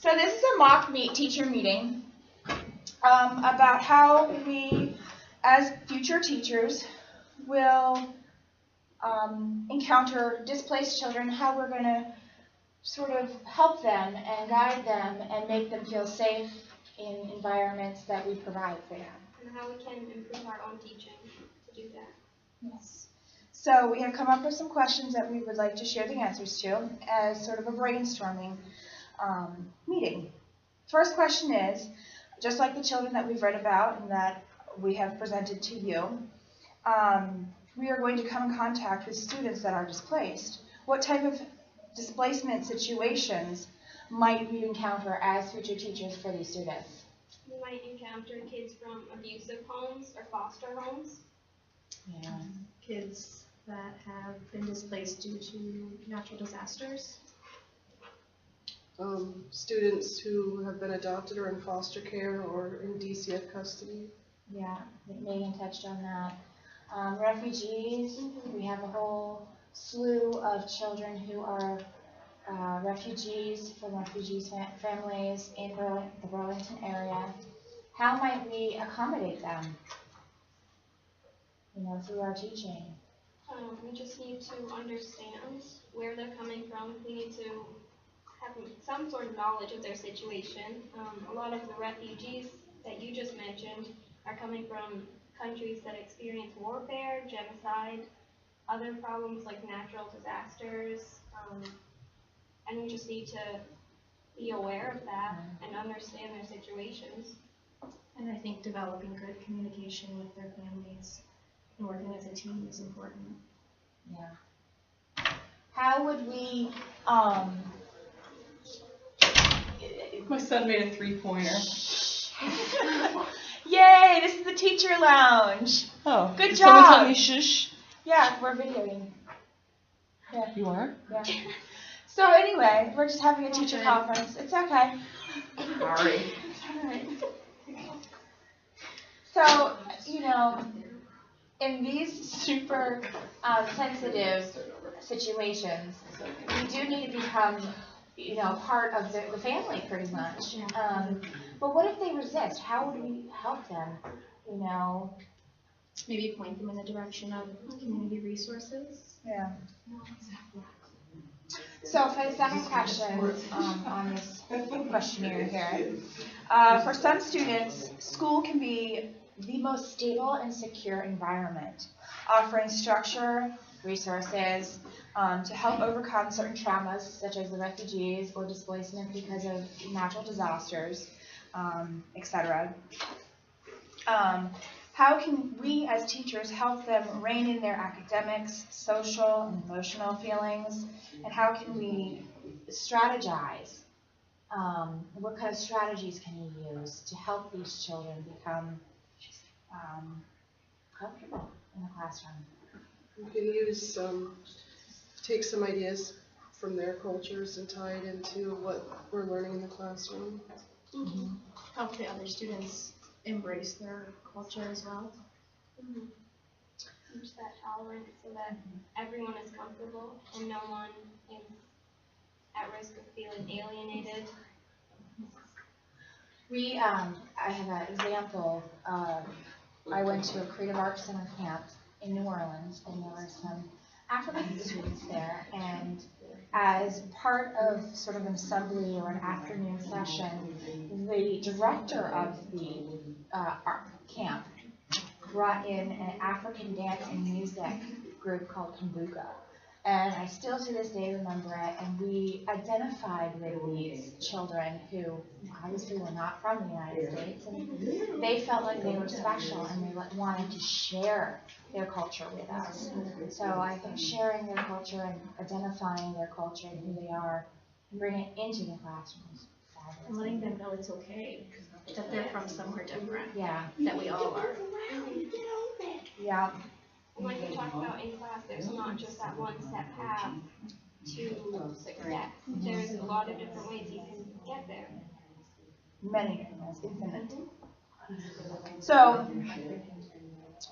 So this is a mock teacher meeting about how we, as future teachers, will encounter displaced children, how we're going to sort of help them and guide them and make them feel safe in environments that we provide for them. And how we can improve our own teaching to do that. Yes. So we have come up with some questions that we would like to share the answers to as sort of a brainstorming meeting. First question is, just like the children that we've read about and that we have presented to you, we are going to come in contact with students that are displaced. What type of displacement situations might we encounter as future teachers for these students? We might encounter kids from abusive homes or foster homes. Yeah. Kids that have been displaced due to natural disasters. Students who have been adopted or in foster care or in DCF custody. Yeah, Megan touched on that. Refugees, we have a whole slew of children who are refugees from families in the Burlington area. How might we accommodate them, through our teaching? We just need to understand where they're coming from. We need to have some sort of knowledge of their situation. A lot of the refugees that you just mentioned are coming from countries that experience warfare, genocide, other problems like natural disasters, and we just need to be aware of that and understand their situations. And I think developing good communication with their families and working as a team is important. Yeah. How would we, My son made a 3-pointer. Yay, this is the teacher lounge. Oh, good did job. Someone tell me shush? Yeah, we're videoing. Yeah. You are? Yeah. So anyway, we're just having a teacher conference. It's okay. Sorry. It's all right. So, in these super sensitive situations, we do need to become, part of the family pretty much. But what if they resist? How would we help them? Maybe point them in the direction of community resources. Yeah. So for the second question on this questionnaire here, for some students, school can be the most stable and secure environment, offering structure, resources to help overcome certain traumas, such as the refugees or displacement because of natural disasters, etc. How can we as teachers help them rein in their academics, social, and emotional feelings? And how can we strategize? What kind of strategies can you use to help these children become comfortable in the classroom? You can use, take some ideas from their cultures and tie it into what we're learning in the classroom. Mm-hmm. Help the other students embrace their culture as well. Mm-hmm. Teach that tolerance so that everyone is comfortable and no one is at risk of feeling alienated. I have an example. I went to a Creative Arts Center camp in New Orleans, and there were some African students there, and as part of sort of an assembly or an afternoon session, the director of the camp brought in an African dance and music group called Kumbuka. And I still to this day remember it, and we identified with these children who obviously were not from the United States, and they felt like they were special and they wanted to share their culture with us. So I think sharing their culture and identifying their culture and who they are and bringing it into the classrooms. And letting them know it's okay, that they're from somewhere different. Yeah. That we all are. Yeah. Like we talked about in class, there's not just that one step path to success. There's a lot of different ways you can get there. Many different ways, infinite. So,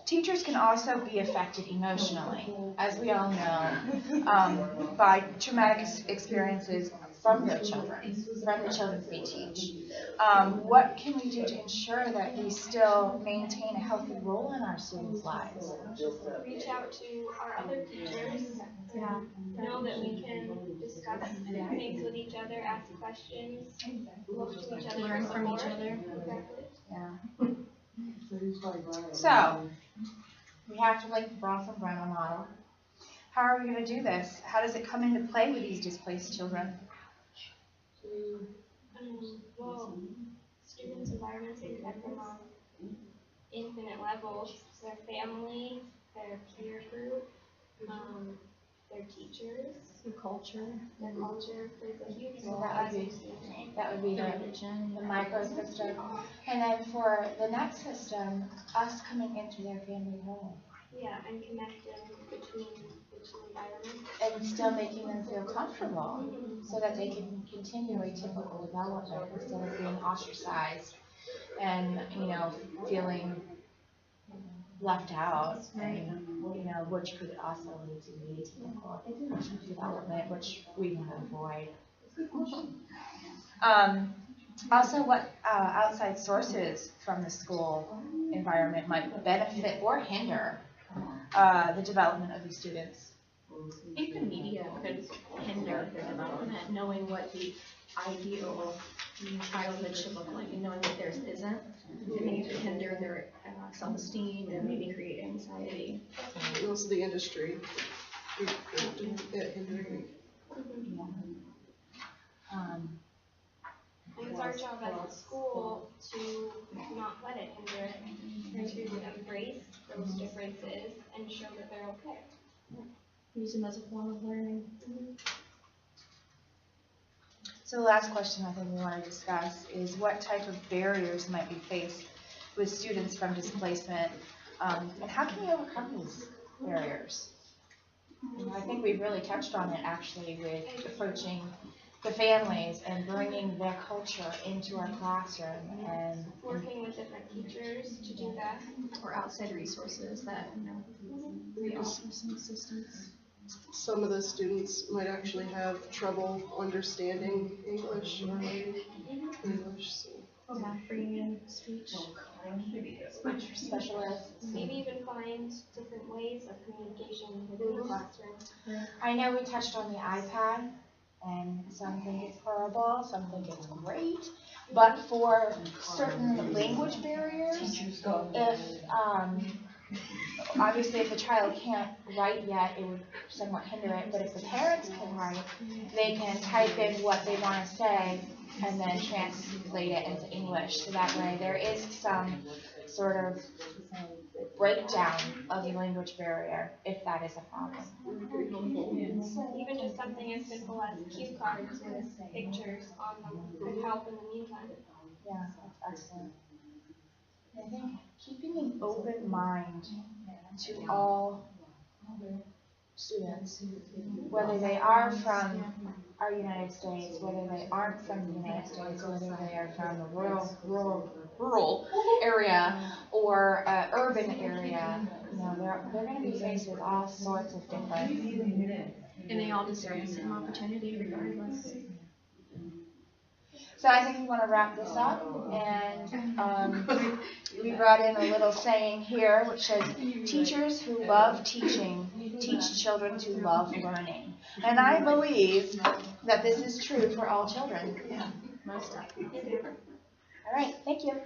teachers can also be affected emotionally, as we all know, by traumatic experiences from their children, from the children they teach. What can we do to ensure that we still maintain a healthy role in our students' lives? Reach out to our other teachers. Yeah. Know that we can discuss things with each other, ask questions, look to each other Learn for from each support. other. Exactly. Yeah. So, we have to like the Bronson-Brennan model. How are we going to do this? How does it come into play with these displaced children? Well, students' environments can come from on infinite levels. Their family, their peer group, their teachers, Your culture. their culture plays a huge So role. that would be the micro system. And then for the next system, us coming into their family home Yeah, and connecting between the two environments. and still making them feel comfortable so that they can continue a typical development instead of being ostracized and, feeling left out, and, which could also lead to atypical development, which we want to avoid. Also, what outside sources from the school environment might benefit or hinder the development of these students? I think the media could hinder their development, knowing what the ideal childhood should look like and knowing that theirs isn't. I think it could hinder their self-esteem and maybe create anxiety. And also the industry. Hindering. And it's our job as a school to not let it hinder, to embrace those differences and show that they're okay. Use them as a form of learning. So the last question I think we want to discuss is what type of barriers might be faced with students from displacement, and how can we overcome these barriers? I think we've really touched on it actually with approaching the families and bringing their culture into our classroom and Working with different teachers to do that. Or outside resources that, may offer some assistance. Some of the students might actually have trouble understanding English or writing English. So. Yeah, bringing in speech specialists. Maybe even find different ways of communication within the classroom. I know we touched on the iPad, and some think it's horrible, some think it's great, but for certain language barriers, if obviously if a child can't write yet, it would somewhat hinder it, but if the parents can write, they can type in what they want to say and then translate it into English, so that way there is some sort of breakdown of the language barrier, if that is a problem. Even just something as simple as cue cards with pictures on them could help in the meantime. Yeah, that's excellent. I think keeping an open mind to all students, whether they are from our United States, whether they aren't from the United States, whether they are from a rural area or urban area, they're going to be faced with all sorts of different. And they all deserve the same opportunity regardless. So I think we want to wrap this up, and we brought in a little saying here which says, teachers who love teaching teach children to love learning. And I believe that this is true for all children. Yeah, most definitely. All right, thank you.